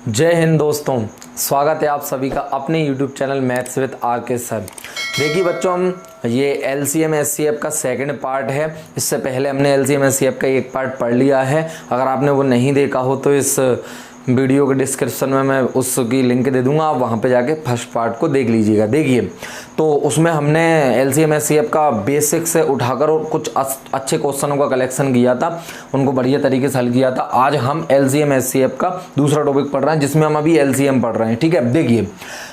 जय हिंद दोस्तों, स्वागत है आप सभी का अपने YouTube channel maths with R K sir. देखिए बच्चों, हम ये LCM SCF का सेकंड पार्ट है। इससे पहले हमने LCM SCF का एक पार्ट पढ़ लिया है। अगर आपने वो नहीं देखा हो तो इस वीडियो के डिस्क्रिप्शन में मैं उसकी लिंक दे दूंगा, आप वहाँ पे जाके फर्स्ट पार्ट को देख लीजिएगा। देखिए, तो उसमें हमने LCM SCF का बेसिक से उठाकर और कुछ अच्छे क्वेश्चनों का कलेक्शन किया था, उनको बढ़िया तरीके से हल किया था। आज हम LCM SCF का दूसरा टॉपिक पढ़ रहे हैं, जिसमें हम अभी LCM पढ़ रहे हैं। ठीक है, देखिए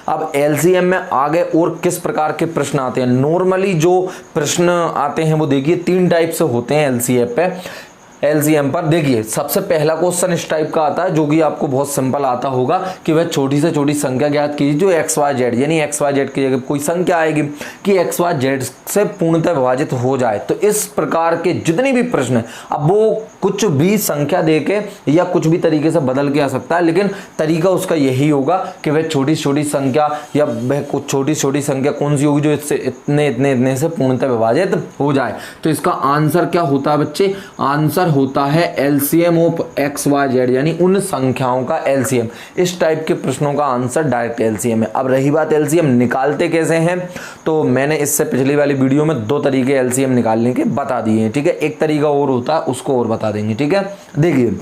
अब LCM में आगे और किस प्रकार के प्रश्न आते हैं। नॉर्मली जो प्रश्न आते हैं वो देखिए 3 टाइप से होते हैं LCM पर। देखिए, सबसे पहला क्वेश्चन इस टाइप का आता है, जो कि आपको बहुत सिंपल आता होगा कि वह छोटी से छोटी संख्या ज्ञात कीजिए जो XYZ, यानी XYZ की जगह कोई संख्या आएगी कि XYZ से पूर्णतः विभाजित हो जाए। तो इस प्रकार के जितने भी प्रश्न हैं, अब वो कुछ भी संख्या देके या कुछ भी तरीके से बदल के आ सकता है, लेकिन तरीका उसका यही होगा कि वह छोटी छोटी संख्या या वह कुछ छोटी छोटी संख्या कौन सी होगी जो इससे इतने इतने इतने से पूर्णतः विभाजित हो जाए। तो इसका आंसर क्या होता है बच्चे? आंसर होता है LCM ऑफ XYZ, यानी उन संख्याओं का LCM। इस टाइप के प्रश्नों का आंसर डायरेक्ट LCM है। अब रही बात LCM निकालते कैसे हैं, तो मैंने इससे पिछली वाली वीडियो में 2 तरीके LCM निकालने के बता दिए हैं। ठीक है, एक तरीका और होता है, उसको और बता देंगे। ठीक है, देखिए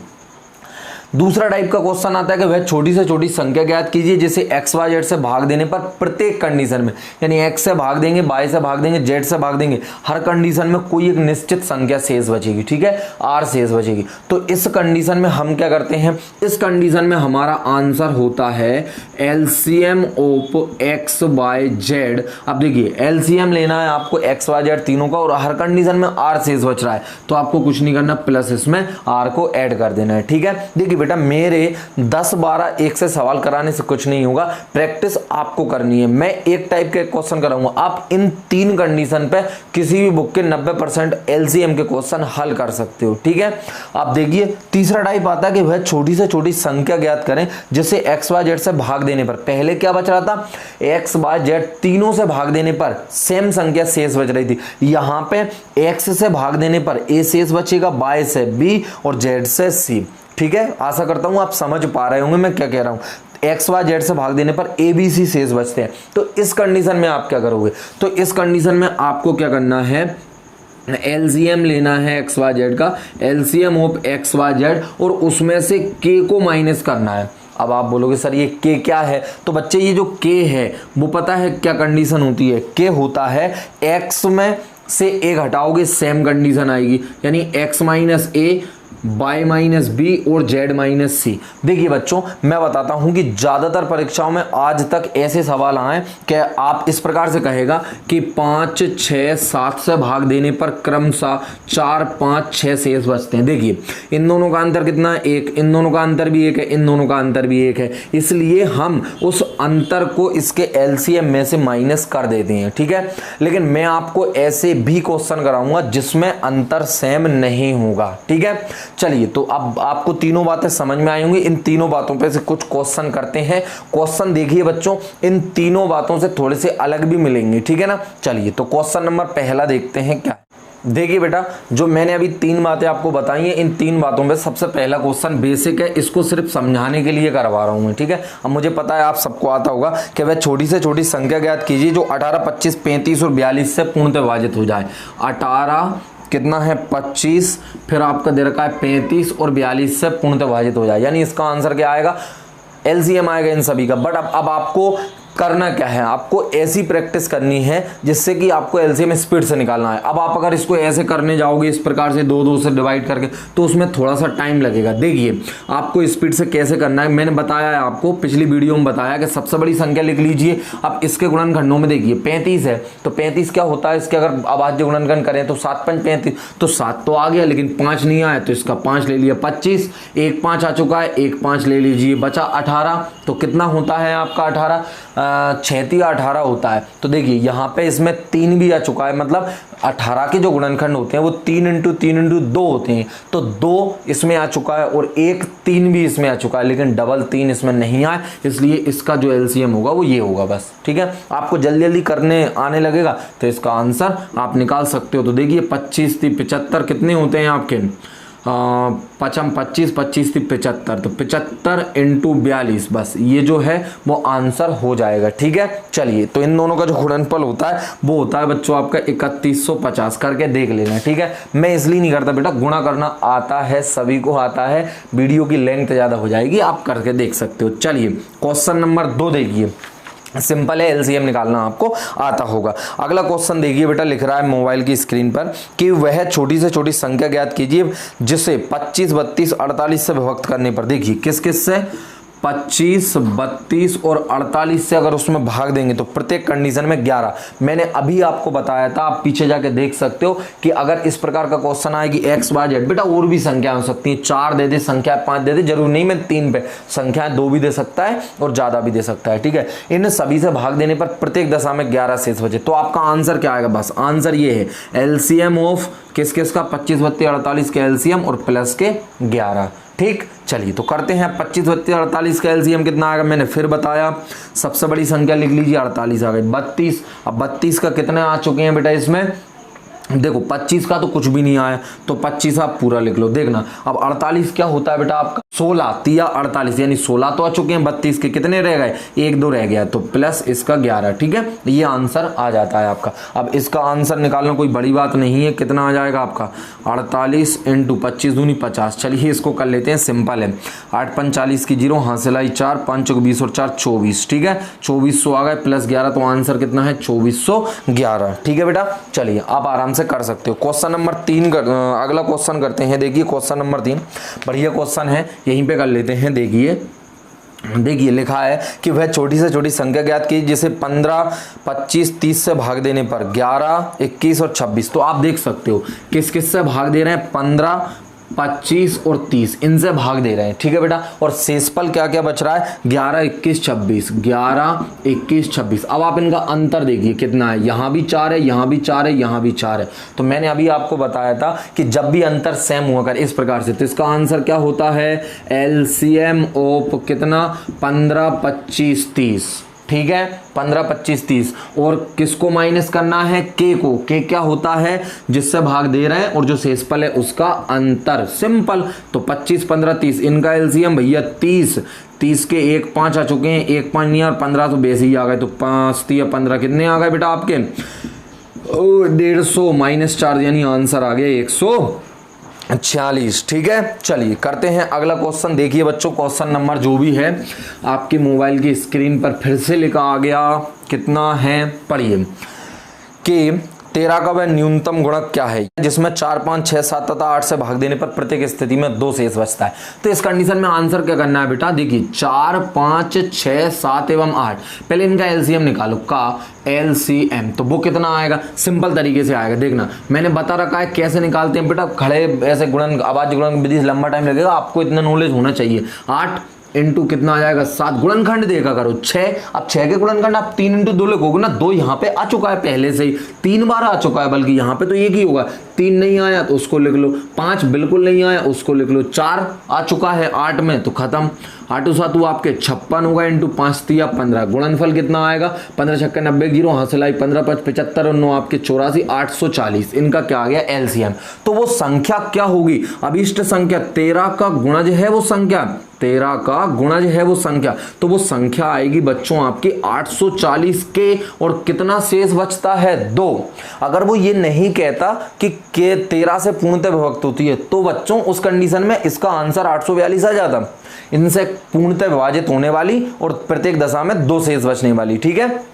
दूसरा टाइप का क्वेश्चन आता है कि वह छोटी से छोटी संख्या ज्ञात कीजिए जिसे XYZ से भाग देने पर प्रत्येक कंडीशन में, यानी X से भाग देंगे, Y से भाग देंगे, Z से भाग देंगे, हर कंडीशन में कोई एक निश्चित संख्या शेष बचेगी। ठीक है, R शेष बचेगी। तो इस कंडीशन में हम क्या करते हैं, इस कंडीशन में हमारा आंसर होता है LCM ऑफ XYZ। अब देखिए LCM लेना है आपको XYZ तीनों का, और हर कंडीशन में R शेष बच रहा है, तो आपको कुछ नहीं करना, प्लस इसमें R को ऐड कर देना है। ठीक है, देखिए बेटा, मेरे 10-12 एक से सवाल कराने से कुछ नहीं होगा, प्रैक्टिस आपको करनी है। मैं एक टाइप के क्वेश्चन कराऊंगा, आप इन 3 कंडीशन पे किसी भी बुक के 90% LCM के क्वेश्चन हल कर सकते हो। ठीक है, आप देखिए तीसरा टाइप आता है कि वह छोटी से छोटी संख्या ज्ञात करें जिसे XYZ से भाग देने पर, पहले क्या बच रहा था, XYZ तीनों से भाग देने पर सेम संख्या शेष बच रही थी। यहां पे X से भाग देने पर A शेष बचेगा, Y से B और Z से C। ठीक है, आशा करता हूं आप समझ पा रहे होंगे मैं क्या कह रहा हूं। XYZ से भाग देने पर ABC शेष बचते हैं। तो इस कंडीशन में आप क्या करोगे, तो इस कंडीशन में आपको क्या करना है, LCM लेना है XYZ का, LCM ऑफ XYZ, और उसमें से K को माइनस करना है। अब आप बोलोगे सर ये K क्या है, तो बच्चे ये जो K है वो पता है क्या कंडीशन होती है, K होता है X में से A हटाओगे सेम कंडीशन आएगी, यानी X minus A, Y minus B और Z माइनस सी। देखिए बच्चों, मैं बताता हूं कि ज्यादातर परीक्षाओं में आज तक ऐसे सवाल आए कि आप इस प्रकार से कहेगा कि 5, 6, 7 से भाग देने पर क्रमशः 4, 5, 6 शेष बचते हैं। देखिए इन दोनों का अंतर कितना है, 1, इन दोनों का अंतर भी 1 है, इन दोनों का अंतर भी 1 है, इसलिए हम उस अंतर को इसके LCM में से माइनस कर देते हैं। ठीक है, लेकिन मैं आपको ऐसे भी क्वेश्चन कराऊंगा जिसमें अंतर सेम नहीं होगा। ठीक है, चलिए तो अब आपको तीनों बातें समझ में आई होंगी। इन तीनों बातों पे से कुछ क्वेश्चन करते हैं। क्वेश्चन देखिए बच्चों, इन तीनों बातों से थोड़े से अलग भी मिलेंगे। ठीक है ना, चलिए तो क्वेश्चन नंबर पहला देखते हैं क्या है। देखिए बेटा, जो मैंने अभी 3 बातें आपको बताई हैं, इन 3 बातों में सबसे पहला क्वेश्चन बेसिक है, इसको सिर्फ समझाने के लिए करवा रहा हूं मैं। ठीक है, अब मुझे पता है आप सबको आता होगा कि वह छोटी से छोटी संख्या ज्ञात कीजिए जो 18, 25, 35 और 42 से पूर्णतः विभाजित हो जाए। 18 कितना है 25, फिर आपका दे रखा है 35 और 42 से पूर्णतः विभाजित हो जाए, यानी इसका आंसर क्या आएगा, LCM आएगा इन सभी का। बट अब आपको करना क्या है, आपको ऐसी प्रैक्टिस करनी है जिससे कि आपको LCM स्पीड से निकालना है। अब आप अगर इसको ऐसे करने जाओगे इस प्रकार से 2-2 से डिवाइड करके, तो उसमें थोड़ा सा टाइम लगेगा। देखिए आपको स्पीड से कैसे करना है, मैंने बताया है आपको, पिछली वीडियो में बताया कि सबसे बड़ी संख्या लिख लीजिए। अब इसके गुणनखंडों में देखिए 35 है, तो 35 क्या होता है, इसके अगर अभाज्य गुणनखंड करें तो 7 5 35, तो 7 तो आ गया, लेकिन 5 नहीं आया, तो इसका 5 ले लिया, 25, 1 5 आ चुका है, 1 5 ले लीजिए, बचा 18। तो कितना होता है आपका 18, 6 18 होता है। तो देखिए यहाँ पे इसमें 3 भी आ चुका है, मतलब 18 के जो गुणनखंड होते हैं वो 3 × 3 × 2 होते हैं। तो 2 इसमें आ चुका है और 1 3 भी इसमें आ चुका है, लेकिन डबल 3 इसमें नहीं आया, इसलिए इसका जो LCM होगा वो ये होगा बस। ठीक है, आपको जल्दी जल्दी करने आने लगेगा तो इसका आंसर आप निकाल सकते हो। तो देखिए 25 × 75 कितने होते हैं आपके, पचम 25, 25 थी 75, तो 75 इंटू 42, बस ये जो है वो आंसर हो जाएगा। ठीक है, चलिए तो इन दोनों का जो गुणनफल होता है वो होता है बच्चों आपका 3150, करके देख लेना। ठीक है, मैं इसलिए नहीं करता बेटा, गुणा करना आता है, सभी को आता है, वीडियो की लेंथ ज़्यादा हो जाएगी, आप करके देख सकते हो। चलिए क्वेश्चन नंबर 2 देखिए, सिंपल है, एलसीएम निकालना आपको आता होगा। अगला क्वेश्चन देखिए बेटा, लिख रहा है मोबाइल की स्क्रीन पर कि वह छोटी से छोटी संख्या ज्ञात कीजिए जिसे 25, 32, 48 से विभक्त करने पर, देखिए किस किस से, 25, 32 और 48 से अगर उसमें भाग देंगे तो प्रत्येक कंडीशन में 11। मैंने अभी आपको बताया था, आप पीछे जाके देख सकते हो कि अगर इस प्रकार का क्वेश्चन आए कि एक्स वाई जेड, बेटा और भी संख्या हो सकती है, 4 दे दे, संख्या 5 दे दे, जरूर नहीं मैं 3 पे, संख्याएं 2 भी दे सकता है और ज्यादा भी दे सकता है। ठीक है, इन सभी से भाग देने पर प्रत्येक दशा में 11 शेष बचे, तो आपका आंसर क्या आएगा, बस आंसर ये है एलसीएम ऑफ किस किस का, 25, 32, 48 के एलसीएम और प्लस के 11। ठीक, चलिए तो करते हैं 25, 32, 48 का एलसीएम कितना आएगा, मैंने फिर बताया, सबसे बड़ी संख्या लिख लीजिए 48 आ गई, 32, अब 32 का कितने आ चुके हैं बेटा इसमें, देखो 25 का तो कुछ भी नहीं आया, तो 25 आप पूरा लिख लो। देखना अब 48 क्या होता है बेटा आपका, 16 तिया 48, यानी 16 तो आ चुके हैं, 32 के कितने रह गए, 1 2 रह गया, तो प्लस इसका 11। ठीक है, ये आंसर आ जाता है आपका। अब इसका आंसर निकालना कोई बड़ी बात नहीं है, कितना आ जाएगा आपका 48 इंटू 25 दूनी 50। चलिए इसको कर लेते हैं, सिंपल है, 8 5 40 की 0, हासिल आई 4, 5 20 और 4 24। ठीक है, 2400 आ गए प्लस 11, तो आंसर कितना है 2411। ठीक है बेटा, चलिए आप आराम से कर सकते हो। क्वेश्चन नंबर 3 अगला क्वेश्चन करते हैं। देखिए क्वेश्चन नंबर 3 बढ़िया क्वेश्चन है, यहीं पे कर लेते हैं। देखिए लिखा है कि वह छोटी से छोटी संख्या ज्ञात की जिसे 15, 25, 30 से भाग देने पर 11, 21 और 26, तो आप देख सकते हो किस किस से भाग दे रहे हैं, 15, 25 और 30 इनसे भाग दे रहे हैं। ठीक है बेटा, और शेषफल क्या क्या बच रहा है, 11, 21, 26, 11, 21, 26। अब आप इनका अंतर देखिए कितना है, यहाँ भी 4 है, यहाँ भी 4 है, यहाँ भी 4 है। तो मैंने अभी आपको बताया था कि जब भी अंतर सेम हुआ कर इस प्रकार से, तो इसका आंसर क्या होता है, एलसीएम ऑफ कितना, 15, 25, 30। ठीक है, 15, 25, 30, और किसको माइनस करना है, के को, के क्या होता है जिससे भाग दे रहे हैं और जो शेषफल है उसका अंतर, सिंपल। तो 25, 15, 30 इनका एलसीएम भैया 30, 30 के 1 5 आ चुके हैं, 1 5 नहीं और 15 तो बेस ही आ गए, तो 5 3 15 कितने आ गए बेटा आपके, 150 माइनस 4, यानी आंसर आ गया 146। ठीक है, चलिए करते हैं अगला क्वेश्चन। देखिए बच्चों क्वेश्चन नंबर जो भी है आपकी मोबाइल की स्क्रीन पर फिर से लिखा आ गया, कितना है पढ़िए, कि 13 का वह न्यूनतम गुणक क्या है जिसमें 4, 5, 6, 7 तथा 8 से भाग देने पर प्रत्येक स्थिति में 2 शेष बचता है। तो इस कंडीशन में आंसर क्या करना है बेटा, देखिए 4, 5, 6, 7 एवं 8, पहले इनका एलसीएम निकालो, का एलसीएम, तो वो कितना आएगा, सिंपल तरीके से आएगा। देखना मैंने बता रखा है कैसे निकालते हैं बेटा, खड़े ऐसे गुणन आवाज गुणन विधि लंबा टाइम लगेगा, आपको इतना नॉलेज होना चाहिए। 8 इंटू कितना आ जाएगा 7, गुणनखंड देखा करो 6, अब 6 के गुणनखंड आप 3 इंटू 2 लिखोगे ना, 2 यहाँ पे आ चुका है पहले से ही, 3 बार आ चुका है, बल्कि यहाँ पे तो एक ही होगा, 3 नहीं आया तो उसको लिख लो, 5 बिल्कुल नहीं आया उसको लिख लो, 4 आ चुका है 8 में तो खत्म, 8 7 आपके 56 होगा इंटू 5 3 15, गुणनफल कितना आएगा 15 6 90 0, हासिल आई 15 5 75 और 9 आपके 84, 840, इनका क्या आ गया एलसीएम। तो वो संख्या क्या होगी, अभिष्ट संख्या 13 का गुणज है वो संख्या, 13 का गुणज है वो संख्या, तो वो संख्या आएगी बच्चों आपकी 840 के, और कितना शेष बचता है 2। अगर वो ये नहीं कहता कि 13 से पूर्णतः विभक्त होती है तो बच्चों उस कंडीशन में इसका आंसर 842 आ जाता, इनसे पूर्णतः विभाजित होने वाली और प्रत्येक दशा में 2 शेष बचने वाली। ठीक है,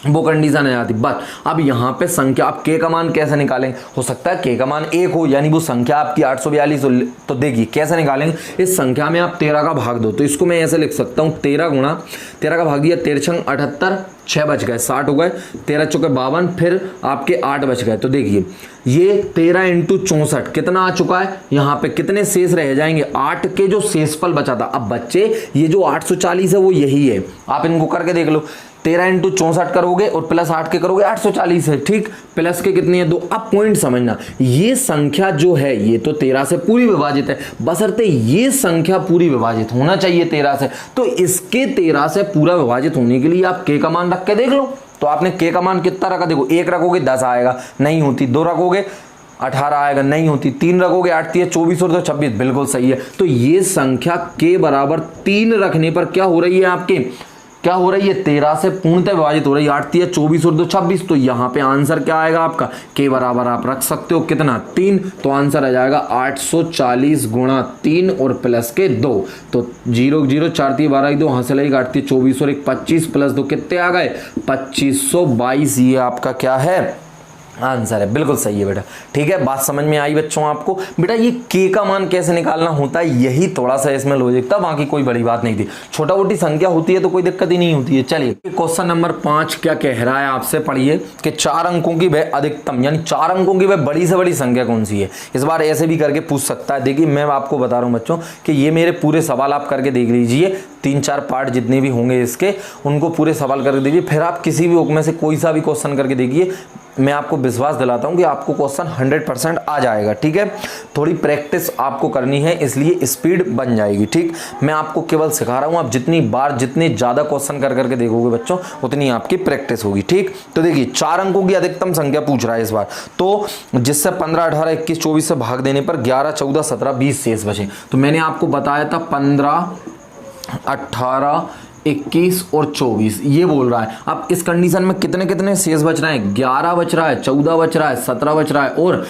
वो कंडीशन आ जाती। बट अब यहाँ पे संख्या आप के का मान कैसे निकालेंगे, हो सकता है के का मान 1 हो, यानी वो संख्या आपकी 842 हो, तो देखिए कैसे निकालेंगे, इस संख्या में आप 13 का भाग दो, तो इसको मैं ऐसे लिख सकता हूँ 13 गुणा 13 का भाग दिया, 13 छंग 78, 6 बच गए 60 हो गए, 13 चौके 52, फिर आपके 8 बच गए। तो देखिए ये 13 इंटू 64 कितना आ चुका है, यहाँ पे कितने शेष रह जाएंगे, 8 के जो शेषफल बचा था। अब बच्चे ये जो 840 है वो यही है, आप इनको करके देख लो, 13 इंटू 64 करोगे और प्लस 8 के करोगे 840 है, ठीक, प्लस के कितनी है 2। अब पॉइंट समझना, ये संख्या जो है ये तो 13 से पूरी विभाजित है, बशर्ते ये संख्या पूरी विभाजित होना चाहिए 13 से, तो इसके 13 से पूरा विभाजित होने के लिए आप के का मान रख के देख लो। तो आपने के का मान कितना रखा, देखो 1 रखोगे 10 आएगा, नहीं होती, 2 रखोगे 18 आएगा, नहीं होती। 3 रखोगे 8 3 24 और 2 26, बिल्कुल सही है। तो ये संख्या के बराबर 3 रखने पर क्या हो रही है आपके, क्या हो रही है, 13 से पूर्णतः विभाजित हो रही है। 8 3 24 और 2 26, तो यहाँ पे आंसर क्या आएगा आपका, के बराबर आप रख सकते हो कितना, 3। तो आंसर आ जाएगा 840 गुणा 3 और प्लस के 2। तो 0 0 4 3 12 2 हासिल आएगा 8 3 24 और 1 25 प्लस 2 कितने आ गए 2522। ये आपका क्या है, आंसर है। बिल्कुल सही है बेटा, ठीक है। बात समझ में आई बच्चों आपको। बेटा ये के का मान कैसे निकालना होता है, यही थोड़ा सा इसमें लॉजिक था, बाकी कोई बड़ी बात नहीं थी। छोटा मोटी संख्या होती है तो कोई दिक्कत ही नहीं होती है। चलिए क्वेश्चन नंबर 5 क्या कह रहा है आपसे, पढ़िए कि 4 अंकों की वह अधिकतम यानी 4 अंकों की वह बड़ी से बड़ी संख्या कौन सी है। इस बार ऐसे भी करके पूछ सकता है। देखिए मैं आपको बता रहा हूँ बच्चों कि ये मेरे पूरे सवाल आप करके देख लीजिए, 3-4 पार्ट जितने भी होंगे इसके, उनको पूरे सवाल करके देखिए, फिर आप किसी भी बुक में से कोई सा भी क्वेश्चन करके देखिए। मैं आपको विश्वास दिलाता हूं कि आपको क्वेश्चन 100% आ जाएगा, ठीक है। थोड़ी प्रैक्टिस आपको करनी है, इसलिए स्पीड बन जाएगी, ठीक। मैं आपको केवल सिखा रहा हूं, आप जितनी बार जितने ज़्यादा क्वेश्चन कर करके देखोगे बच्चों, उतनी आपकी प्रैक्टिस होगी, ठीक। तो देखिए 4 अंकों की अधिकतम संख्या पूछ रहा है इस बार, तो जिससे 15 18 21 24 से भाग देने पर 11 14 17 20 शेष बचे। तो मैंने आपको बताया था 15 18 21 और 24 ये बोल रहा है। अब इस कंडीशन में कितने कितने शेष बच रहे हैं, 11 बच रहा है, 14 बच रहा है, 17 बच रहा है और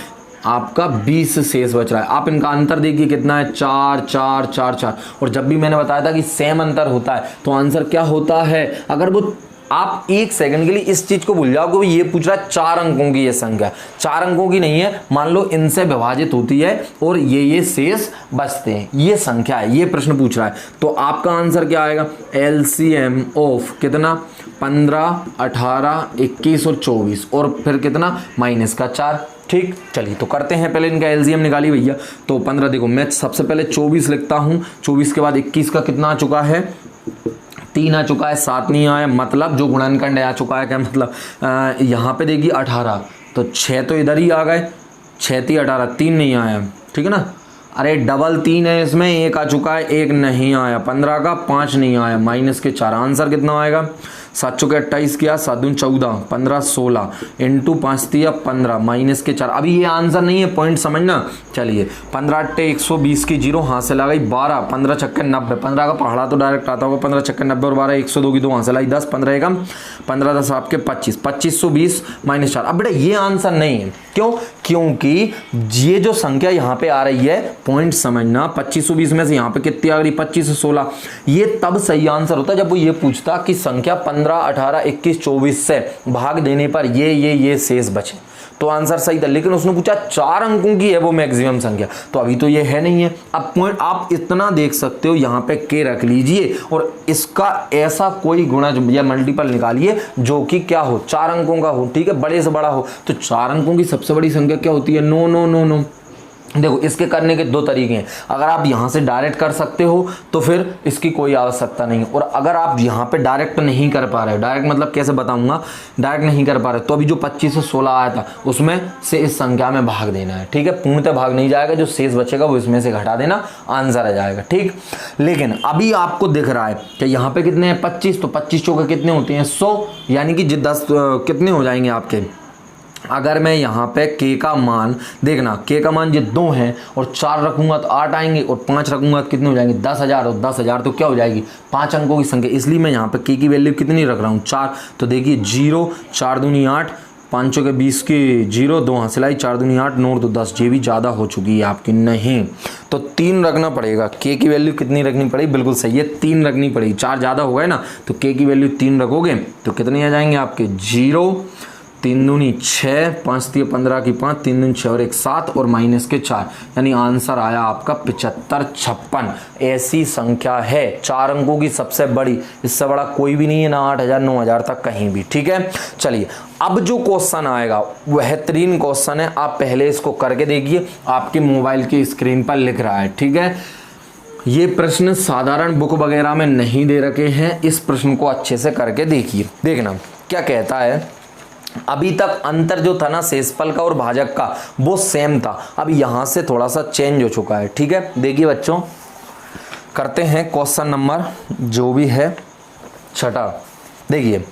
आपका 20 शेष बच रहा है। आप इनका अंतर देखिए कितना है, 4 4 4 4। और जब भी मैंने बताया था कि सेम अंतर होता है तो आंसर क्या होता है, अगर वो आप 1 सेकंड के लिए इस चीज को भूल जाओ कि ये पूछ रहा है 4 अंकों की ये संख्या, 4 अंकों की नहीं है, मान लो इनसे विभाजित होती है और ये शेष बचते हैं, ये संख्या है, ये प्रश्न पूछ रहा है। तो आपका आंसर क्या आएगा, LCM ऑफ कितना 15 18 21 और 24 और फिर कितना माइनस का 4, ठीक। चलिए तो करते हैं, पहले इनका LCM निकालिए भैया। तो 15 देखो मैं सबसे पहले 24 लिखता हूँ, 24 के बाद 21 का कितना आ चुका है, 3 आ चुका है, 7 नहीं आया, मतलब जो गुणनखंड आ चुका है, क्या मतलब यहाँ पे देखिए 18, तो 6 तो इधर ही आ गए, 6 3 18, 3 नहीं आया, ठीक है ना। अरे डबल 3 है इसमें, 1 आ चुका है, 1 नहीं आया, 15 का 5 नहीं आया, माइनस के 4। आंसर कितना आएगा, 7 चौके 28 किया, 7 दूनी 14, 15 16 इंटू 5 दिया 15 माइनस के 4। अभी ये आंसर नहीं है, पॉइंट समझना। चलिए 15 8 120 की 0 हासिल आ गई 12, 15 छक्के 90, 15 का पहाड़ा तो डायरेक्ट आता होगा, 15 छक्के 90 और 12 102 की 2 हासिल आई 10, 15 एकम 15 10 आपके 25, 2520 माइनस 4। अब बेटा ये आंसर नहीं है, क्यों, क्योंकि ये जो संख्या यहाँ पे आ रही है, पॉइंट समझना, 2520 में से यहाँ पे कितनी आ गई 25 16, ये तब सही आंसर होता जब वो ये पूछता कि संख्या 15 18 21 24 से भाग देने पर ये शेष बचे, तो आंसर सही था। लेकिन उसने पूछा 4 अंकों की है वो मैक्सिमम संख्या, तो अभी तो ये है नहीं है। अब पॉइंट आप इतना देख सकते हो, यहाँ पे के रख लीजिए और इसका ऐसा कोई गुणा या मल्टीपल निकालिए जो कि क्या हो, 4 अंकों का हो, ठीक है, बड़े से बड़ा हो। तो 4 अंकों की सबसे बड़ी संख्या क्या होती है, 9 9 9 9। देखो इसके करने के 2 तरीके हैं, अगर आप यहाँ से डायरेक्ट कर सकते हो तो फिर इसकी कोई आवश्यकता नहीं, और अगर आप यहाँ पे डायरेक्ट नहीं कर पा रहे हो, डायरेक्ट मतलब कैसे बताऊंगा, डायरेक्ट नहीं कर पा रहे तो अभी जो 25 से 16 आया था उसमें से इस संख्या में भाग देना है, ठीक है। पूर्णतः भाग नहीं जाएगा, जो शेष बचेगा वो इसमें से घटा देना, आंसर आ जाएगा, ठीक। लेकिन अभी आपको दिख रहा है कि यहाँ पे कितने हैं 25, तो 25 चौके कितने होते हैं 100, यानी कि 10 कितने हो जाएंगे आपके। अगर मैं यहाँ पे के का मान देखना, के का मान ये 2 है और 4 रखूंगा तो 8 आएंगे और 5 रखूंगा तो कितने हो जाएंगे 10,000, और 10,000 तो क्या हो जाएगी 5 अंकों की संख्या, इसलिए मैं यहाँ पे के की वैल्यू कितनी रख रहा हूँ 4। तो देखिए 0 4 दूनी 8, 5 चौके 20 की 0, 2 हासिल आई, 4 दूनी 8 9 तो 10, ये भी ज़्यादा हो चुकी है आपकी, नहीं तो 3 रखना पड़ेगा। के की वैल्यू कितनी रखनी पड़ेगी, बिल्कुल सही है 3 रखनी पड़ेगी, 4 ज़्यादा हो गए ना, तो के की वैल्यू 3 रखोगे तो कितने आ जाएंगे आपके 0 3 दूनी 6, 5 3 15 की 5, 3 दूनी 6 और 1 7 और माइनस के 4, यानी आंसर आया आपका 75 56। ऐसी संख्या है 4 अंकों की सबसे बड़ी, इससे बड़ा कोई भी नहीं है, ना 8000 9000 तक कहीं भी, ठीक है। चलिए अब जो क्वेश्चन आएगा बेहतरीन क्वेश्चन है, आप पहले इसको करके देखिए, आपके मोबाइल की स्क्रीन पर लिख रहा है, ठीक है। ये प्रश्न साधारण बुक वगैरह में नहीं दे रखे हैं, इस प्रश्न को अच्छे से करके देखिए। देखना क्या कहता है, अभी तक अंतर जो था ना शेषफल का और भाजक का वो सेम था, अब यहां से थोड़ा सा चेंज हो चुका है, ठीक है। देखिए बच्चों करते हैं क्वेश्चन नंबर जो भी है 6। देखिए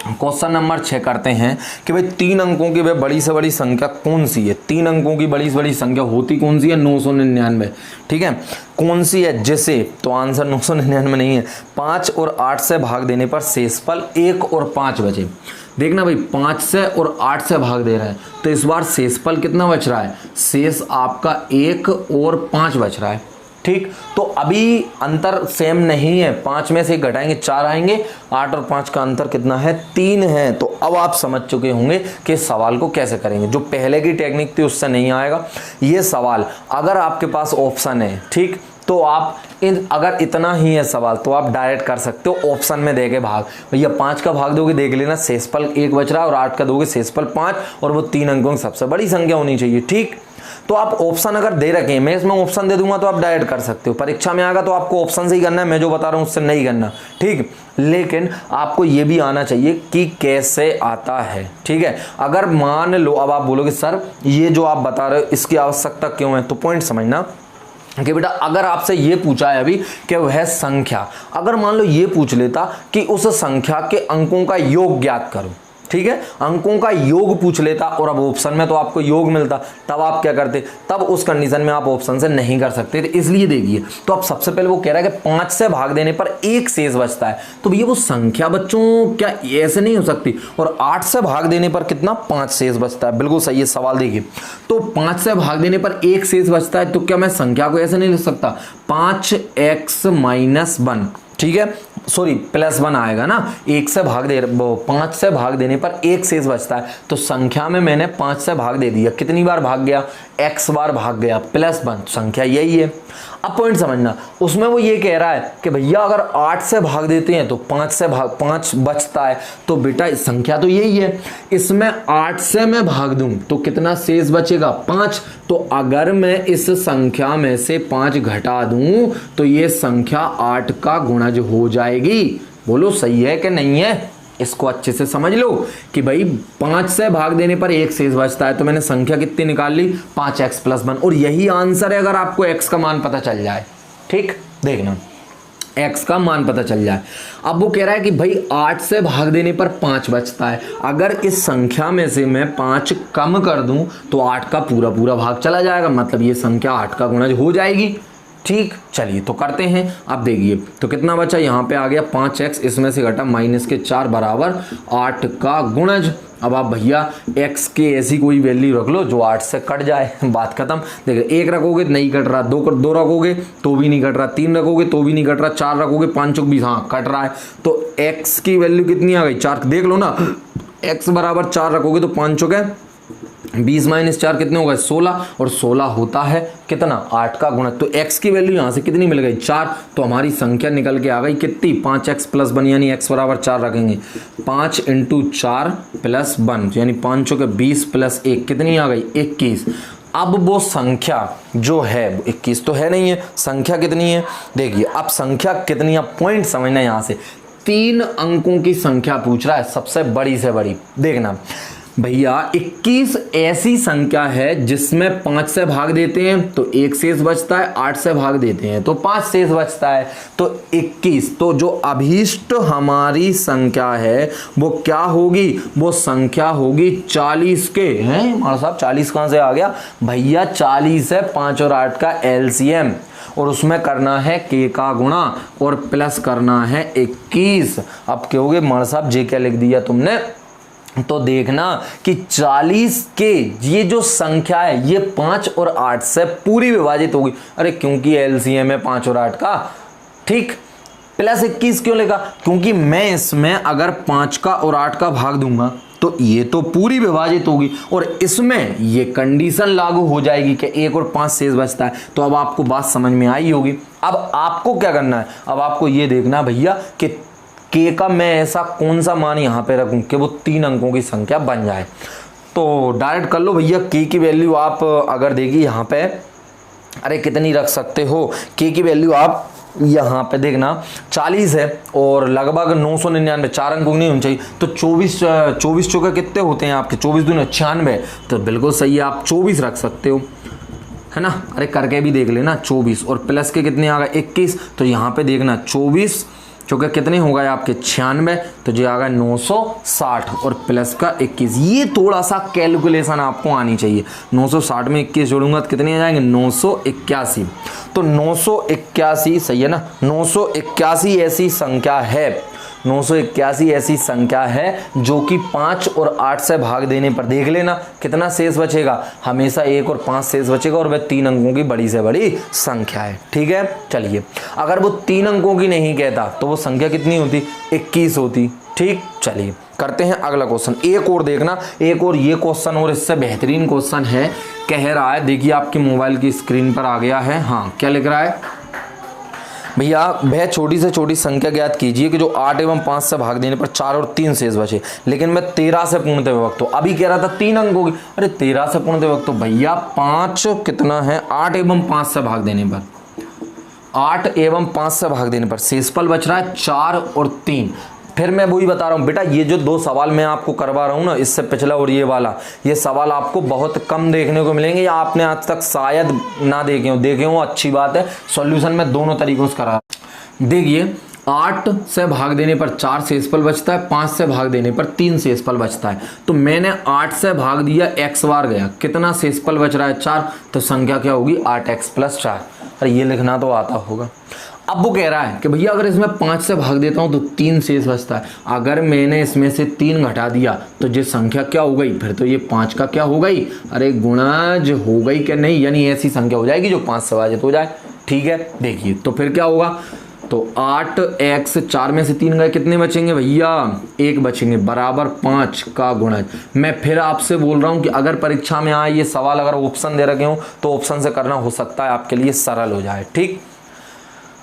क्वेश्चन नंबर 6 करते हैं कि भाई 3 अंकों की वह बड़ी से बड़ी संख्या कौन सी है। 3 अंकों की बड़ी से बड़ी संख्या होती कौन सी है? 999। ठीक है, कौन सी है जिसे, तो आंसर 999 नहीं है, 5 और 8 से भाग देने पर शेषफल 1 और 5 बचे। देखना भाई 5 से और 8 से भाग दे रहा है तो इस बार शेषफल कितना बच रहा है? शेष आपका 1 और 5 बच रहा है। ठीक, तो अभी अंतर सेम नहीं है, 5 में से घटाएंगे 4 आएंगे, 8 और 5 का अंतर कितना है? 3 है। तो अब आप समझ चुके होंगे कि इस सवाल को कैसे करेंगे। जो पहले की टेक्निक थी उससे नहीं आएगा ये सवाल। अगर आपके पास ऑप्शन है, ठीक, तो आप अगर इतना ही है सवाल तो आप डायरेक्ट कर सकते हो, ऑप्शन में देके भाग। भैया 5 का भाग दोगे, देख लेना शेषफल 1 बच रहा है, और 8 का दोगे शेषफल 5, और वो 3 अंकों की सबसे बड़ी संख्या होनी चाहिए। ठीक, तो आप ऑप्शन अगर दे रखे हैं, मैं इसमें ऑप्शन दे दूंगा तो आप डायरेक्ट कर सकते हो। परीक्षा में आएगा तो आपको ऑप्शन से ही करना है, मैं जो बता रहा हूं उससे नहीं करना। ठीक, लेकिन आपको ये भी आना चाहिए कि कैसे आता है। ठीक है, अगर मान लो अब आप बोलोगे सर ये जो आप बता रहे हो इसकी आवश्यकता क्यों है, तो पॉइंट समझना कि बेटा अगर आपसे ये पूछा है अभी कि वह संख्या, अगर मान लो ये पूछ लेता कि उस संख्या के अंकों का योग ज्ञात करो, ठीक है, अंकों का योग पूछ लेता और अब ऑप्शन में तो आपको योग मिलता, तब आप क्या करते? तब उस कंडीशन में आप ऑप्शन से नहीं कर सकते थे। इसलिए देखिए, तो अब सबसे पहले वो कह रहा है कि 5 से भाग देने पर 1 शेष बचता है, तो भैया वो संख्या बच्चों क्या ऐसे नहीं हो सकती? और 8 से भाग देने पर कितना? 5 शेष बचता है। बिल्कुल सही है सवाल। देखिए, तो 5 से भाग देने पर 1 शेष बचता है, तो क्या मैं संख्या को ऐसे नहीं लिख सकता? 5x - 1, ठीक है, सॉरी +1 आएगा ना, 1 से भाग दे, 5 से भाग देने पर 1 शेष बचता है, तो संख्या में मैंने 5 से भाग दे दिया, कितनी बार भाग गया? x बार भाग गया, +1, संख्या यही है। अब पॉइंट समझना, उसमें वो ये कह रहा है कि भैया अगर 8 से भाग देते हैं तो 5 बचता है, तो बेटा संख्या तो यही है, इसमें 8 से मैं भाग दूं तो कितना शेष बचेगा? 5। तो अगर मैं इस संख्या में से 5 घटा दूं तो ये संख्या 8 का गुणज हो जाएगी। बोलो सही है कि नहीं है? इसको अच्छे से समझ लो कि भाई 5 से भाग देने पर 1 शेष बचता है, तो मैंने संख्या कितनी निकाल ली? 5x + 1, और यही आंसर है अगर आपको x का मान पता चल जाए। ठीक, देखना x का मान पता चल जाए। अब वो कह रहा है कि भाई 8 से भाग देने पर 5 बचता है, अगर इस संख्या में से मैं 5 कम कर दूं तो 8 का पूरा भाग चला जाएगा, मतलब ये संख्या 8 का गुणज हो जाएगी। ठीक, चलिए तो करते हैं। अब देखिए तो कितना बचा, यहाँ पे आ गया 5x, इसमें से घटा -4 बराबर 8 का गुणज। अब आप भैया x के ऐसी कोई वैल्यू रख लो जो 8 से कट जाए, बात खत्म। देखिए 1 रखोगे नहीं कट रहा, 2 रखोगे तो भी नहीं कट रहा, 3 रखोगे तो भी नहीं कट रहा, 4 रखोगे 5 चौक 20, हाँ कट रहा है। तो x की वैल्यू कितनी आ गई? 4, देख लो ना, x बराबर 4 रखोगे तो 5 चौक 20 - 4 कितने हो गए? 16, और 16 होता है कितना? 8 का गुणज। तो x की वैल्यू यहाँ से कितनी मिल गई? 4। तो हमारी संख्या निकल के आ गई कितनी? 5x + 1, यानी x बराबर 4 रखेंगे, 5 × 4 + 1, यानी 5 चौके 20 + 1 कितनी आ गई? 21। अब वो संख्या जो है 21 तो है नहीं है, संख्या कितनी है? देखिए अब संख्या कितनी है, पॉइंट समझना यहाँ से। 3 अंकों की संख्या पूछ रहा है, सबसे बड़ी से बड़ी। देखना भैया 21 ऐसी संख्या है जिसमें 5 से भाग देते हैं तो 1 शेष बचता है, 8 से भाग देते हैं तो 5 शेष बचता है, तो 21। तो जो अभीष्ट हमारी संख्या है वो क्या होगी? वो संख्या होगी 40 के। हैं हमारा साहब 40 कहाँ से आ गया? भैया 40 है 5 और 8 का LCM, और उसमें करना है k का गुणा और प्लस करना है 21। अब क्या होगे मार साहब, जे क्या लिख दिया तुमने? तो देखना कि 40 के ये जो संख्या है ये 5 और 8 से पूरी विभाजित होगी। अरे क्योंकि LCM है 5 और 8 का। ठीक, +21 क्यों लिखा? क्योंकि मैं इसमें अगर 5 का और 8 का भाग दूंगा तो ये तो पूरी विभाजित होगी, और इसमें ये कंडीशन लागू हो जाएगी कि 1 और 5 शेष बचता है। तो अब आपको बात समझ में आई होगी। अब आपको क्या करना है? अब आपको ये देखना भैया कि k का मैं ऐसा कौन सा मान यहाँ पे रखूँ कि वो 3 अंकों की संख्या बन जाए। तो डायरेक्ट कर लो भैया, k की वैल्यू आप अगर देगी यहाँ पे, अरे कितनी रख सकते हो? k की वैल्यू आप यहाँ पे देखना 40 है और लगभग 999, 4 अंकों नहीं होनी चाहिए, तो 24 चौके कितने होते हैं आपके? 24 दूनी 96, तो बिल्कुल सही है, आप 24 रख सकते हो, है ना। अरे करके भी देख लेना 24, और प्लस के कितने आ गए? 21। तो यहाँ पे देखना 24 क्योंकि कितने हो गए आपके 96, तो जो आ गया 960 और प्लस का 21। ये थोड़ा सा कैलकुलेशन आपको आनी चाहिए। 960 में 21 जोड़ूंगा तो कितने आ जाएंगे 981। तो 981 सही है ना, 981 ऐसी संख्या है, 981 ऐसी संख्या है जो कि 5 और 8 से भाग देने पर देख लेना कितना शेष बचेगा, हमेशा 1 और 5 शेष बचेगा और वह 3 अंकों की बड़ी से बड़ी संख्या है। ठीक है, चलिए अगर वो 3 अंकों की नहीं कहता तो वो संख्या कितनी होती, 21 होती। ठीक, चलिए करते हैं अगला क्वेश्चन। एक और देखना, एक और ये क्वेश्चन और इससे बेहतरीन क्वेश्चन है। कह रहा है, देखिए आपकी मोबाइल की स्क्रीन पर आ गया है। हाँ, क्या लिख रहा है भैया, वह छोटी से छोटी संख्या ज्ञात कीजिए कि जो 8 एवं 5 से भाग देने पर 4 और 3 शेष बचे, लेकिन मैं 13 से पूर्णतः विभक्त हो। अभी कह रहा था 3 अंकों की, अरे 13 से पूर्णतः विभक्त तो भैया 5 कितना है, 8 एवं 5 से भाग देने पर, 8 एवं 5 से भाग देने पर शेषफल बच रहा है 4 और 3। फिर मैं वही बता रहा हूँ बेटा, ये जो 2 सवाल मैं आपको करवा रहा हूँ ना, इससे पिछला और ये वाला, ये सवाल आपको बहुत कम देखने को मिलेंगे या आपने आज तक शायद ना देखे हो अच्छी बात है। सॉल्यूशन में दोनों तरीकों से करा। देखिए 8 से भाग देने पर 4 शेषफल बचता है, 5 से भाग देने पर 3 शेषफल बचता है। तो मैंने 8 से भाग दिया, x बार गया, कितना शेषफल बच रहा है 4, तो संख्या क्या होगी 8x + 4। अरे ये लिखना तो आता होगा। अब वो कह रहा है कि भैया अगर इसमें 5 से भाग देता हूं तो 3 शेष बचता है। अगर मैंने इसमें से 3 घटा दिया तो ये संख्या क्या हो गई, फिर तो ये 5 का क्या हो गई, अरे गुणज हो गई क्या नहीं, यानी ऐसी संख्या हो जाएगी जो 5 से विभाजित हो जाए। ठीक है, देखिए तो फिर क्या होगा, तो 8x, 4 में से 3 गए, कितने बचेंगे भैया 1 बचेंगे, बराबर 5 का गुणज। मैं फिर आपसे बोल रहा हूं कि अगर परीक्षा में आए ये सवाल, अगर ऑप्शन दे रखे हो तो ऑप्शन से करना हो सकता है आपके लिए सरल हो जाए। ठीक,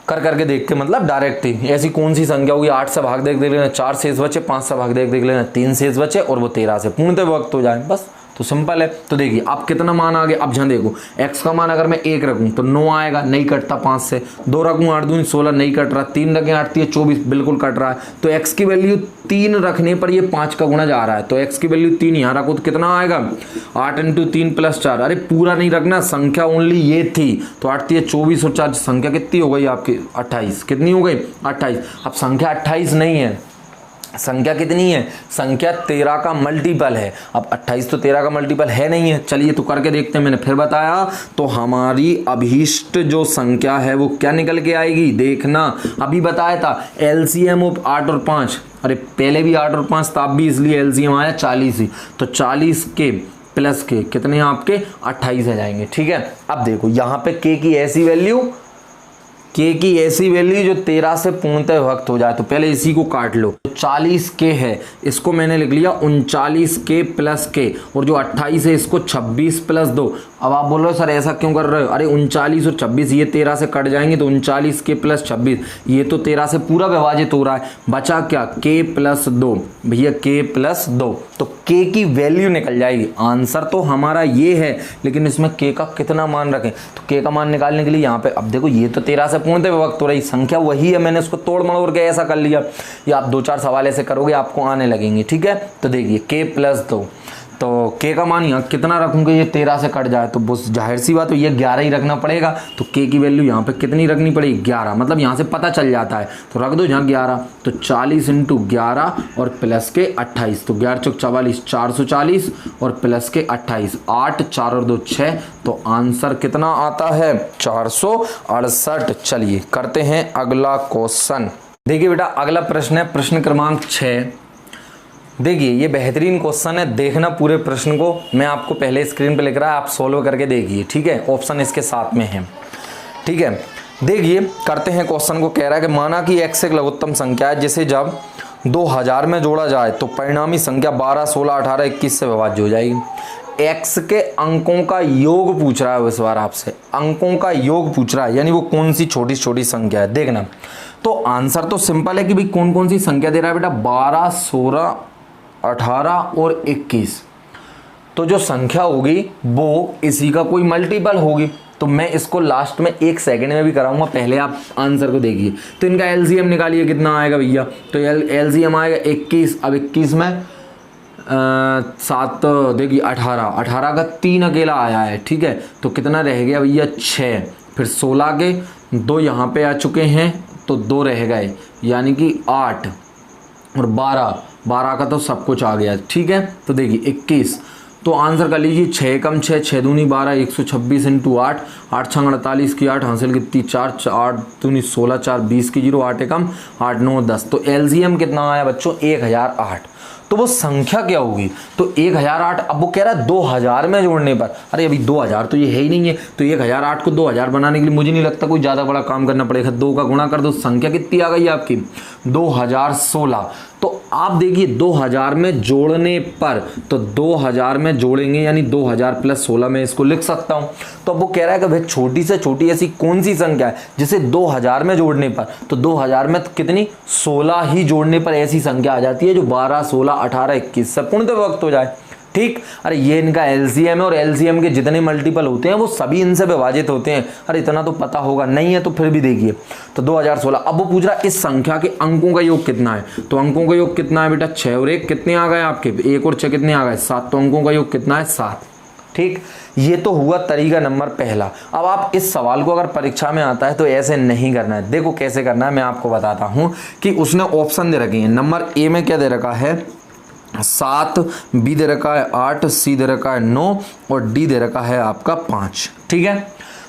करके देखते, मतलब डायरेक्ट ही ऐसी कौन सी संख्या होगी, 8 से भाग देख लेना 4 शेष बचे, 5 से भाग देख लेना 3 शेष बचे और वो 13 से पूर्णतः विभक्त हो जाए, बस। तो सिंपल है। तो देखिए अब कितना मान आ गया, अब जहाँ देखो x का मान अगर मैं 1 रखूं तो 9 आएगा, नहीं कटता 5 से, 2 रखूं 8 दूनी 16, नहीं कट रहा, 3 रखें 8 3 24, बिल्कुल कट रहा है। तो x की वैल्यू 3 रखने पर ये 5 का गुणज आ रहा है, तो x की वैल्यू 3 यहाँ रखो तो कितना आएगा 8 × 3 + 4। अरे पूरा नहीं रखना, संख्या ओनली ये थी, तो 8 3 24 और 4 संख्या कितनी हो गई आपकी 28, कितनी हो गई 28। अब संख्या 28 नहीं है, संख्या कितनी है, संख्या 13 का मल्टीपल है। अब 28 तो 13 का मल्टीपल है नहीं है, चलिए तो करके देखते हैं। मैंने फिर बताया, तो हमारी अभीष्ट जो संख्या है वो क्या निकल के आएगी, देखना अभी बताया था एलसीएम ऑफ 8 और 5, अरे पहले भी 8 और 5 था, अब भी इसलिए एलसीएम आया 40 ही, तो 40 के प्लस के कितने आपके 28 आ जाएंगे। ठीक है, अब देखो यहाँ पे के की ऐसी वैल्यू, के की ऐसी वैल्यू जो 13 से पूर्णतः विभक्त हो जाए, तो पहले इसी को काट लो। 40 के है, इसको मैंने लिख लिया 39 के प्लस के, और जो 28 है इसको 26 + 2। अब आप बोल रहे हो सर ऐसा क्यों कर रहे हो, अरे 39 और 26 ये 13 से कट जाएंगे, तो 39 के प्लस 26, ये तो 13 से पूरा विभाजित हो रहा है, बचा क्या k + 2, भैया k + 2, तो k की वैल्यू निकल जाएगी। आंसर तो हमारा ये है, लेकिन इसमें k का कितना मान रखें, तो k का मान निकालने के लिए यहाँ पे अब देखो ये तो 13 से पूर्णतः विभक्त हो रही संख्या वही है, मैंने उसको तोड़ मड़ोड़ के ऐसा कर लिया। ये आप 2-4 सवाल ऐसे करोगे आपको आने लगेंगे। ठीक है, तो देखिए k + 2, तो k का मान यहाँ कितना रखूंगे, ये 13 से कट जाए तो बस जाहिर सी बात, तो ये 11 ही रखना पड़ेगा। तो k की वैल्यू यहाँ पे कितनी रखनी पड़ेगी 11, मतलब यहाँ से पता चल जाता है, तो रख दो यहाँ 11, तो 40 × 11 और प्लस के 28, तो 11 × 44 440 और प्लस के 28, 8 4 और 2 6, तो आंसर कितना आता है 468। चलिए करते हैं अगला क्वेश्चन। देखिए बेटा अगला प्रश्न है प्रश्न क्रमांक 6। देखिए ये बेहतरीन क्वेश्चन है, देखना पूरे प्रश्न को, मैं आपको पहले स्क्रीन पे लिख रहा है, आप सोल्व करके देखिए। ठीक है, ऑप्शन इसके साथ में है। ठीक है, देखिए करते हैं क्वेश्चन को। कह रहा है कि माना कि x एक लघुत्तम संख्या है जिसे जब 2000 में जोड़ा जाए तो परिणामी संख्या 12 16 18 21 से विभाज्य हो जाएगी। x के अंकों का योग पूछ रहा है इस बार आपसे, अंकों का योग पूछ रहा है, यानी वो कौन सी छोटी छोटी संख्या है देखना। तो आंसर तो सिंपल है कि भाई कौन कौन सी संख्या दे रहा है बेटा, 12 16 18 और 21, तो जो संख्या होगी वो इसी का कोई मल्टीपल होगी। तो मैं इसको लास्ट में 1 सेकंड में भी कराऊंगा, पहले आप आंसर को देखिए। तो इनका एलसीएम निकालिए, कितना आएगा भैया, तो एलसीएम आएगा 21। अब 21 में 7 देखिए 18 का 3 अकेला आया है। ठीक है, तो कितना रह गया भैया 6, फिर 16 के 2 यहाँ पे आ चुके हैं, तो 2 रह गए, यानी कि 8 और 12 का तो सब कुछ आ गया। ठीक है, तो देखिए 21, तो आंसर कर लीजिए 6 कम 6, 6 दूनी 12, 126 इंटू 8, 8 छंग 48 की 8 हासिल कितनी 4, 8 दूनी 16, 4 20 की 0, 8 एकम 8 9 10। तो एलसीएम कितना आया बच्चों 1008। तो वो संख्या क्या होगी, तो 1008। अब वो कह रहा है 2000 में जोड़ने पर, अरे अभी 2000 तो ये है ही नहीं है, तो 1008 को 2000 बनाने के लिए मुझे नहीं लगता कोई ज़्यादा बड़ा काम करना पड़ेगा। 2 का गुणा कर दो, संख्या कितनी आ गई आपकी 2016। तो आप देखिए 2000 में जोड़ने पर, तो 2000 में जोड़ेंगे यानी 2000 प्लस 16 में इसको लिख सकता हूं। तो अब वो कह रहा है कि भाई छोटी से छोटी ऐसी कौन सी संख्या है जिसे 2000 में जोड़ने पर, तो 2000 में कितनी 16 ही जोड़ने पर ऐसी संख्या आ जाती है जो 12 16 18 21 से पूर्णतः वक्त हो जाए। ठीक, अरे ये इनका एलसीएम है और एलसीएम के जितने मल्टीपल होते हैं वो सभी इनसे विभाजित होते हैं। अरे इतना तो पता होगा, नहीं है तो फिर भी देखिए, तो 2016। अब वो पूछ रहा है इस संख्या के अंकों का योग कितना है, तो अंकों का योग कितना है बेटा 6 और 1 कितने आ गए आपके, 1 और 6 कितने आ गए 7, तो अंकों का योग कितना है 7। ठीक, ये तो हुआ तरीका नंबर पहला। अब आप इस सवाल को अगर परीक्षा में आता है तो ऐसे नहीं करना है। देखो कैसे करना है, मैं आपको बताता हूं कि उसने ऑप्शन दे रखे हैं। नंबर ए में क्या दे रखा है 7, बी दे रखा है 8, सी दे रखा है 9 और डी दे रखा है आपका 5। ठीक है,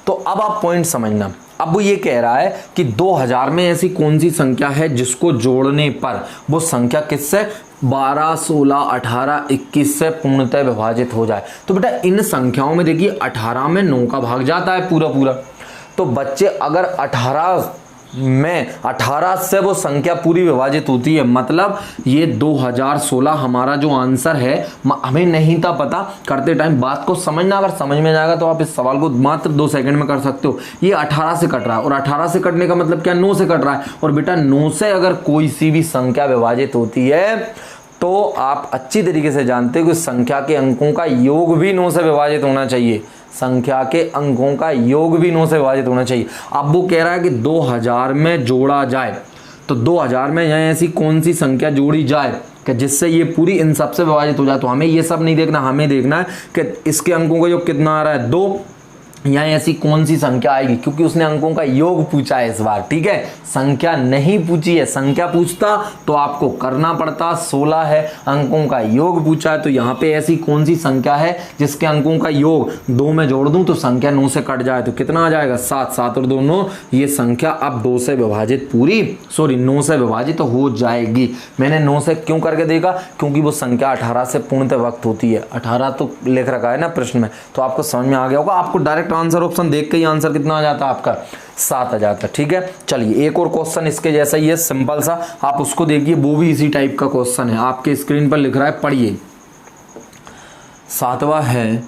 तो अब आप पॉइंट समझना। अब वो ये कह रहा है कि 2000 में ऐसी कौन सी संख्या है जिसको जोड़ने पर वो संख्या किससे 12 16 18 21 से पूर्णतः विभाजित हो जाए। तो बेटा इन संख्याओं में देखिए 18 में 9 का भाग जाता है पूरा पूरा। तो बच्चे अगर 18 से वो संख्या पूरी विभाजित होती है, मतलब ये 2016 हमारा जो आंसर है। हमें नहीं था पता, करते टाइम बात को समझना, अगर समझ में जाएगा तो आप इस सवाल को मात्र 2 सेकंड में कर सकते हो। ये 18 से कट रहा है और 18 से कटने का मतलब क्या 9 से कट रहा है। और बेटा 9 से अगर कोई सी भी संख्या विभाजित होती है तो आप अच्छी तरीके से जानते हो कि संख्या के अंकों का योग भी 9 से विभाजित होना चाहिए। संख्या के अंकों का योग भी 9 से विभाजित होना चाहिए। अब वो कह रहा है कि 2000 में जोड़ा जाए, तो 2000 में यहाँ ऐसी कौन सी संख्या जोड़ी जाए कि जिससे ये पूरी इन सब से विभाजित हो जाए। तो हमें ये सब नहीं देखना, हमें देखना है कि इसके अंकों का योग कितना आ रहा है 2, यहाँ ऐसी कौन सी संख्या आएगी, क्योंकि उसने अंकों का योग पूछा है इस बार। ठीक है, संख्या नहीं पूछी है। संख्या पूछता तो आपको करना पड़ता, 16 है, अंकों का योग पूछा है, तो यहाँ पे ऐसी कौन सी संख्या है जिसके अंकों का योग 2 में जोड़ दूं तो संख्या 9 से कट जाए, तो कितना आ जाएगा 7, 7 और 2 9। ये संख्या अब 2 से विभाजित 9 से विभाजित तो हो जाएगी। मैंने 9 से क्यों करके देखा, क्योंकि वो संख्या 18 से पूर्णतः वक्त होती है। 18 तो लिख रखा है ना प्रश्न में, तो आपको समझ में आ गया होगा। आपको डायरेक्ट आंसर ऑप्शन देख के ही आंसर कितना आ जाता है आपका 7 आ जाता है। ठीक है, चलिए एक और क्वेश्चन इसके जैसा ही है, सिंपल सा, आप उसको देखिए, वो भी इसी टाइप का क्वेश्चन है, आपके स्क्रीन पर लिख रहा है, पढ़िए। 7वां है,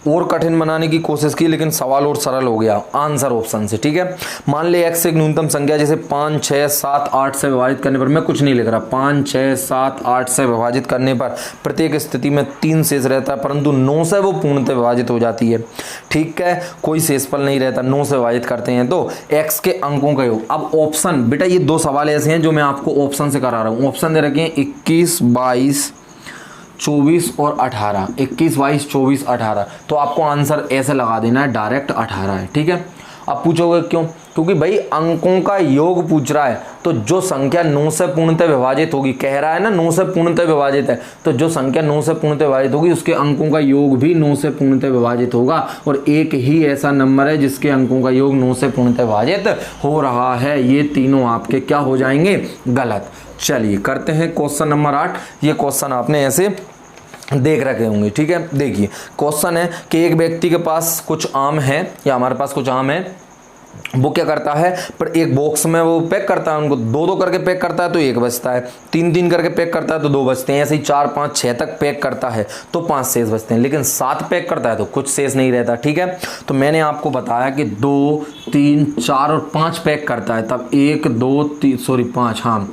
और कठिन बनाने की कोशिश की लेकिन सवाल और सरल हो गया आंसर ऑप्शन से। ठीक है, मान ले x एक न्यूनतम संख्या जैसे 5 6 7 8 से विभाजित करने पर, मैं कुछ नहीं लिख रहा, 5 6 7 8 से विभाजित करने पर प्रत्येक स्थिति में 3 शेष रहता है, परंतु 9 से वो पूर्णतः विभाजित हो जाती है। ठीक है, कोई शेषफल नहीं रहता, 9 से विभाजित करते हैं तो x के अंकों का योग। अब ऑप्शन, बेटा ये 2 सवाल ऐसे हैं जो मैं आपको ऑप्शन से करा रहा हूँ। ऑप्शन दे रखे हैं 21 22 24 और 18, 21 22 24 18, तो आपको आंसर ऐसे लगा देना है, डायरेक्ट 18 है। ठीक है, अब पूछोगे क्यों, क्योंकि भाई अंकों का योग पूछ रहा है, तो जो संख्या 9 से पूर्णतः विभाजित होगी, कह रहा है ना 9 से पूर्णतः विभाजित है, तो जो संख्या 9 से पूर्णतः विभाजित होगी उसके अंकों का योग भी 9 से पूर्णतः विभाजित होगा। और एक ही ऐसा नंबर है जिसके अंकों का योग 9 से पूर्णतः विभाजित हो रहा है। ये तीनों आपके क्या हो जाएंगे, गलत। चलिए करते हैं क्वेश्चन नंबर 8। ये क्वेश्चन आपने ऐसे देख रखे होंगे। ठीक है, देखिए क्वेश्चन है कि एक व्यक्ति के पास कुछ आम है, या हमारे पास कुछ आम है, वो क्या करता है, पर एक बॉक्स में वो पैक करता है, उनको 2-2 करके पैक करता है तो 1 बचता है, 3-3 करके पैक करता है तो 2 बचते हैं, ऐसे ही 4 5 6 तक पैक करता है तो 5 शेष बचते हैं, लेकिन 7 पैक करता है तो कुछ शेष नहीं रहता। ठीक है, तो मैंने आपको बताया कि 2 3 4 और 5 पैक करता है, तब 1 2 3 सॉरी 5, हाँ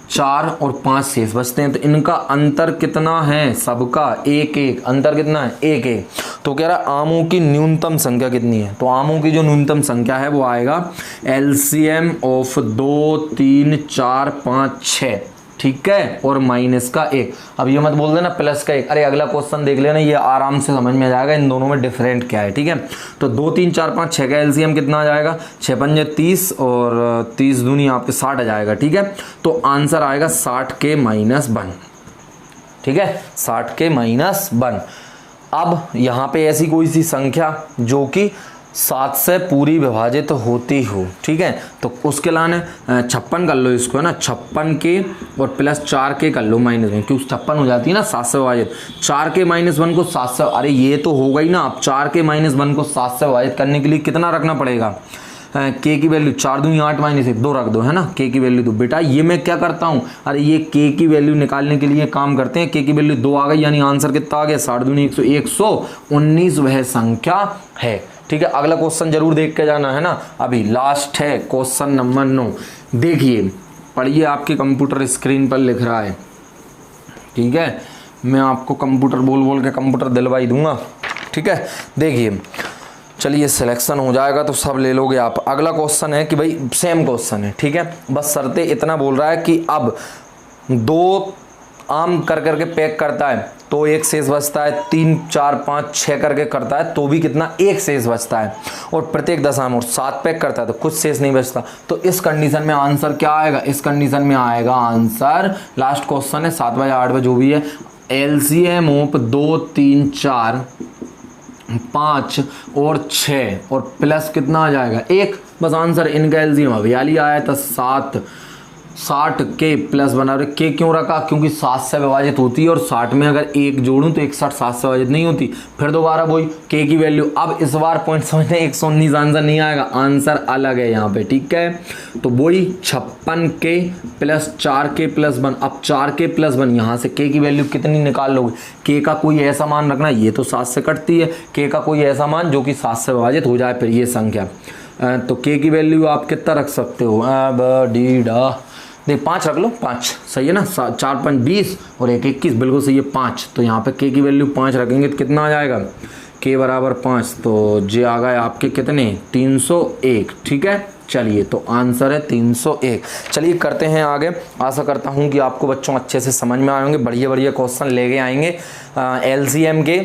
4 और 5 शेष बचते हैं, तो इनका अंतर कितना है, सबका 1-1, अंतर कितना है 1-1। तो कह रहा है आमों की न्यूनतम संख्या कितनी है, तो आमों की जो न्यूनतम संख्या है वो आएगा एलसीएम ऑफ 2 3 4 5 6। ठीक है, और माइनस का 1। अब ये मत बोल देना प्लस का 1, अरे अगला क्वेश्चन देख लेना, ये आराम से समझ में आ जाएगा इन दोनों में डिफरेंट क्या है। ठीक है, तो 2 3 4 5 6 का एलसीएम कितना आ जाएगा, 6 पंजे 30 और 30 दूनी आपके 60 आ जाएगा। ठीक है, तो आंसर आएगा 60 के -1। ठीक है, 60 के -1। अब यहाँ पे ऐसी कोई सी संख्या जो कि 7 से पूरी विभाजित होती हो। ठीक है, तो उसके लाने 56 कर लो इसको, है ना, 56 के और प्लस 4 के कर लो -1, क्योंकि 56 हो जाती है ना 7 से विभाजित। 4 के -1 को 7 से, अरे ये तो हो गई ना। अब 4 के -1 को 7 से विभाजित करने के लिए कितना रखना पड़ेगा, के की वैल्यू 4 दूनी 8 -1 2 रख दो, है ना, के की वैल्यू 2। बेटा ये मैं क्या करता हूँ, अरे ये के की वैल्यू निकालने के लिए काम करते हैं। के की वैल्यू 2 आ गई, यानी आंसर कितना आ गया, 60 दूनी 100, 119 वह संख्या है। ठीक है, अगला क्वेश्चन जरूर देख के जाना, है ना। अभी लास्ट है क्वेश्चन नंबर 9। देखिए पढ़िए, आपके कंप्यूटर स्क्रीन पर लिख रहा है। ठीक है, मैं आपको कंप्यूटर बोल के कंप्यूटर दिलवाई दूंगा। ठीक है, देखिए चलिए सिलेक्शन हो जाएगा तो सब ले लोगे आप। अगला क्वेश्चन है कि भाई सेम क्वेश्चन है। ठीक है, बस शर्तें इतना बोल रहा है कि अब 2 आम कर करके पैक करता है तो 1 शेष बचता है, 3 4 5 6 करके करता है तो भी कितना, 1 शेष बचता है, और प्रत्येक दशा में 7 पैक करता है तो कुछ शेष नहीं बचता। तो इस कंडीशन में आंसर क्या आएगा, इस कंडीशन में आएगा आंसर, लास्ट क्वेश्चन है 7 बाय 8 बाय जो भी है, एलसीएम ऑफ 2 3 4 5 और 6 और प्लस कितना आ जाएगा 1। बस आंसर इनका एलसीएम अभी आया था 7, 60 के प्लस बना रहे। के क्यों रखा, क्योंकि 7 से विभाजित होती है और 60 में अगर 1 जोड़ूं तो 61 7 से विभाजित नहीं होती। फिर दोबारा वही के की वैल्यू। अब इस बार पॉइंट समझने 119 आंसर नहीं आएगा, आंसर अलग है यहाँ पे। ठीक है, तो वही 56 के प्लस 4 के प्लस 1। अब 4 के प्लस 1 यहाँ से के की वैल्यू कितनी निकाल लोगे, के का कोई ऐसा मान रखना, ये तो 7 से कटती है, के का कोई ऐसा मान जो कि 7 से विभाजित हो जाए फिर ये संख्या। तो के की वैल्यू आप कितना रख सकते हो, अब डी डा देख 5 रख लो, 5 सही है ना, 4 5 20 और 1 21 बिल्कुल सही है 5। तो यहाँ पे के की वैल्यू 5 रखेंगे तो कितना आ जाएगा, के बराबर 5, तो जे आ गए आपके कितने 301। ठीक है, चलिए तो आंसर है 301। चलिए करते हैं आगे। आशा करता हूँ कि आपको बच्चों अच्छे से समझ में आएंगे, बढ़िया क्वेश्चन लेके आएंगे। एलसीएम के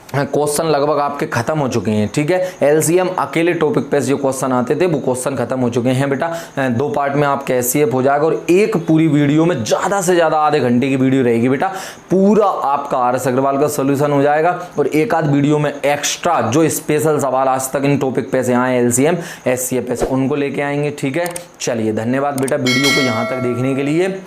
क्वेश्चन लगभग आपके खत्म हो चुके हैं। ठीक है, एलसीएम अकेले टॉपिक पे जो क्वेश्चन आते थे वो क्वेश्चन खत्म हो चुके हैं बेटा। 2 पार्ट में आपके एससीएफ हो जाएगा और एक पूरी वीडियो में ज़्यादा से ज़्यादा आधे घंटे की वीडियो रहेगी बेटा, पूरा आपका आरएस अग्रवाल का सोल्यूशन हो जाएगा। और एक आध वीडियो में एक्स्ट्रा जो स्पेशल सवाल आज तक इन टॉपिक पे से आए एलसीएम एससीएफ पे से उनको लेके आएंगे। ठीक है, चलिए धन्यवाद बेटा वीडियो को यहाँ तक देखने के लिए।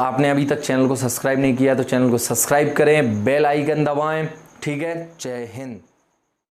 आपने अभी तक चैनल को सब्सक्राइब नहीं किया तो चैनल को सब्सक्राइब करें, बेल आइकन दबाएं। ठीक है, जय हिंद।